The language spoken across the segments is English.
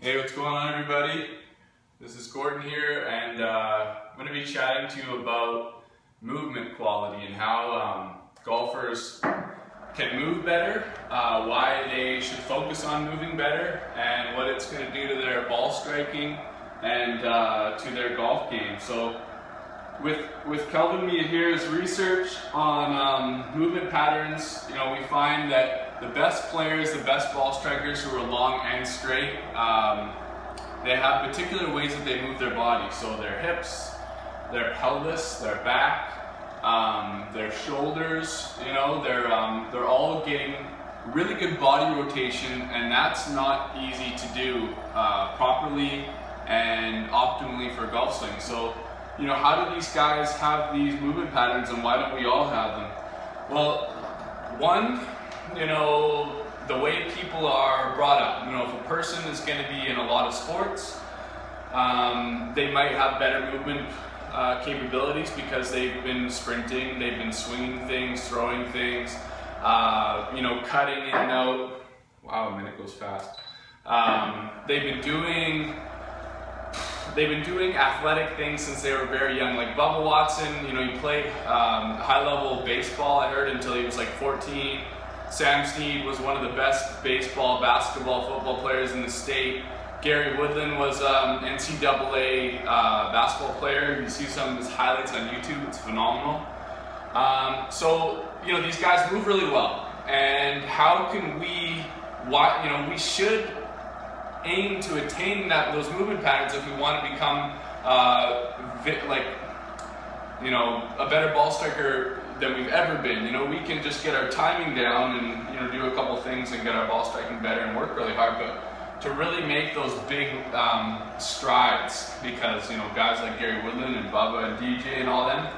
Hey, what's going on, everybody? This is Gordon here, and I'm going to be chatting to you about movement quality and how golfers can move better, why they should focus on moving better, and what it's going to do to their ball striking and to their golf game. So, with Kelvin Miyahira's research on movement patterns, we find that the best players, the best ball strikers who are long and straight, they have particular ways that they move their body. So their hips, their pelvis, their back, their shoulders, they're all getting really good body rotation, and that's not easy to do properly and optimally for golf swing. So, how do these guys have these movement patterns, and why don't we all have them? Well, one, the way people are brought up. If a person is going to be in a lot of sports, they might have better movement capabilities because they've been sprinting, they've been swinging things, throwing things, cutting in and out. Wow, a minute goes fast. They've been doing athletic things since they were very young. Like Bubba Watson, he played high-level baseball, I heard, until he was like 14. Sam Snead was one of the best baseball, basketball, football players in the state. Gary Woodland was NCAA basketball player. You see some of his highlights on YouTube, it's phenomenal. So, these guys move really well. And how can we we should aim to attain those movement patterns if we want to become a better ball striker than we've ever been. We can just get our timing down and do a couple things and get our ball striking better and work really hard, but to really make those big strides, because guys like Gary Woodland and Bubba and DJ and all them,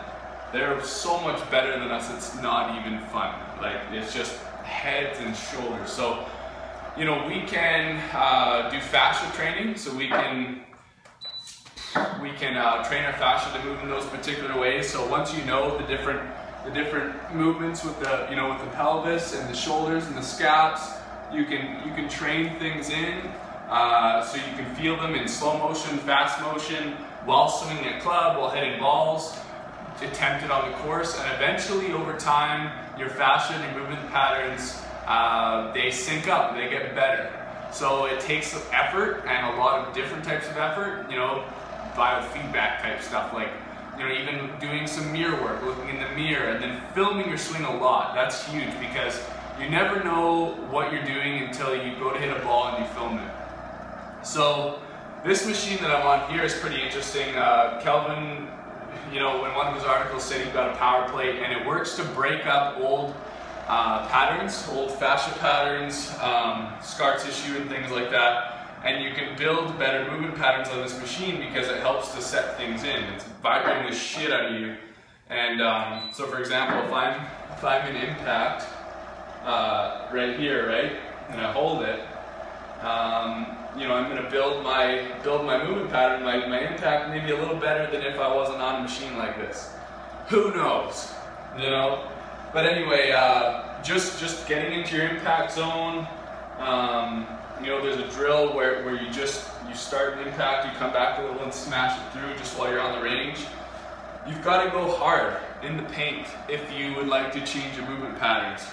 they're so much better than us, it's not even fun. Like, it's just heads and shoulders. So we can do fascia training, so we can train our fascia to move in those particular ways. So once you know the different movements with the with the pelvis and the shoulders and the scaps, you can train things in, so you can feel them in slow motion, fast motion, while swinging a club, while hitting balls, attempt it on the course, and eventually over time your fascia and your movement patterns, they sync up, they get better. So it takes effort, and a lot of different types of effort, biofeedback type stuff, like even doing some mirror work, looking in the mirror, and then filming your swing a lot. That's huge, because you never know what you're doing until you go to hit a ball and you film it. So this machine that I'm on here is pretty interesting. Kelvin, in one of his articles said he got a power plate, and it works to break up old patterns, old fascia patterns, scar tissue and things like that. And you can build better movement patterns on this machine because it helps to set things in. It's vibrating the shit out of you. And so, for example, if I'm in impact right here, right, and I hold it, I'm going to build my movement pattern, my impact, maybe a little better than if I wasn't on a machine like this. Who knows, But anyway, just getting into your impact zone. There's a drill where you start an impact, you come back a little and smash it through just while you're on the range. You've got to go hard in the paint if you would like to change your movement patterns.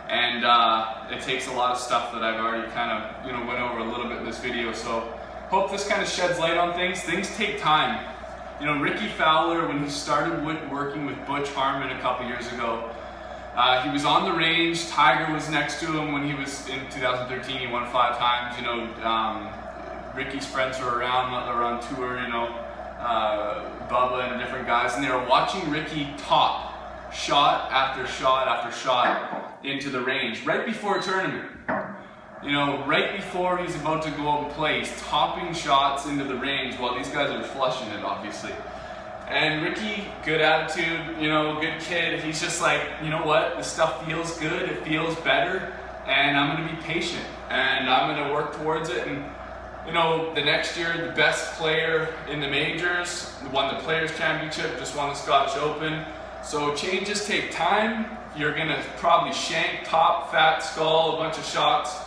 And it takes a lot of stuff that I've already kind of went over a little bit in this video. So hope this kind of sheds light on things. Things take time. Rickie Fowler, when he started working with Butch Harmon a couple years ago, he was on the range. Tiger was next to him when he was in 2013. He won 5 times. Rickie's friends were around. They were on tour. Bubba and different guys, and they were watching Rickie top shot after shot after shot into the range right before a tournament. Right before he's about to go out and play, he's topping shots into the range while these guys are flushing it, obviously. And Rickie, good attitude, good kid. He's just like, what? This stuff feels good. It feels better, and I'm going to be patient, and I'm going to work towards it. And the next year, the best player in the majors won the Players Championship, just won the Scottish Open. So changes take time. You're going to probably shank, top, fat, skull, a bunch of shots.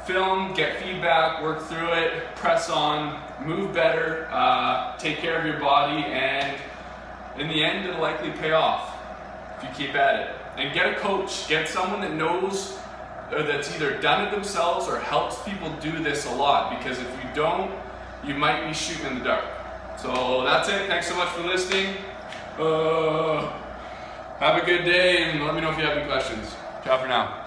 film, get feedback, work through it, press on, move better, take care of your body, and in the end, it'll likely pay off if you keep at it. And get a coach, get someone that knows or that's either done it themselves or helps people do this a lot, because if you don't, you might be shooting in the dark. So that's it. Thanks so much for listening. Have a good day, and let me know if you have any questions. Ciao for now.